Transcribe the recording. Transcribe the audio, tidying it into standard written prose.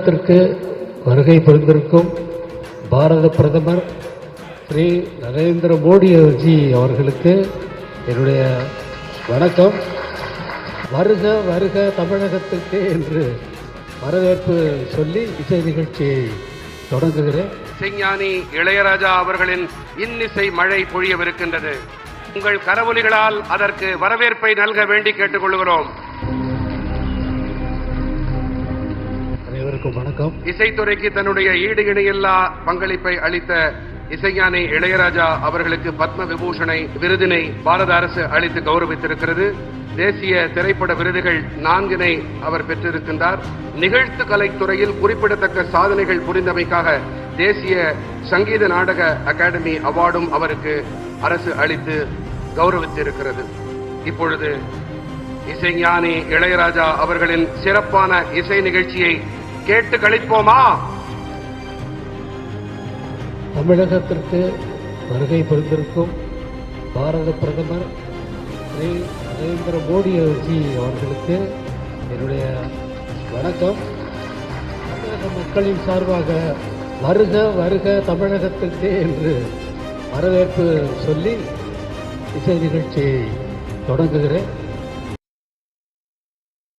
தமிழகத்திற்கு வருகை புரிந்திருக்கும் பாரத பிரதமர் ஸ்ரீ நரேந்திர மோடி அவர்களுக்கு என்னுடைய வணக்கம். வருக வருக தமிழகத்திற்கு என்று வரவேற்பு சொல்லி இசை நிகழ்ச்சியை தொடங்குகிறேன். இசைஞானி இளையராஜா அவர்களின் இன்னிசை மழை பொழியவிருக்கின்றது. உங்கள் கரவொலிகளால் அதற்கு வரவேற்பை நல்க வேண்டி கேட்டுக்கொள்கிறோம். அனைவருக்கும் வணக்கம். இசைத்துறைக்கு தன்னுடைய ஈடு இணையில்லா பங்களிப்பை அளித்த இசைஞானி இளையராஜா அவர்களுக்கு பத்ம விபூஷணை விருதினை பாரத அரசு அளித்து கௌரவித்திருக்கிறது. தேசிய திரைப்பட விருதுகள் 4 அவர் பெற்றிருக்கின்றார். நிகழ்த்து கலைத்துறையில் குறிப்பிடத்தக்க சாதனைகள் புரிந்தமைக்காக தேசிய சங்கீத நாடக அகாடமி அவார்டும் அவருக்கு அரசு அளித்து கௌரவித்திருக்கிறது. இப்பொழுது இசைஞானி இளையராஜா அவர்களின் சிறப்பான இசை நிகழ்ச்சியை கேட்டு கழிப்போமா? தமிழகத்திற்கு வருகை புரிந்திருக்கும் பாரத பிரதமர் ஸ்ரீ நரேந்திர மோடி அவர்களுக்கு என்னுடைய வணக்கம். தமிழக மக்களின் சார்பாக வருக வருக தமிழகத்திற்கு என்று வரவேற்பு சொல்லி இசை நிகழ்ச்சியை தொடங்குகிறேன்.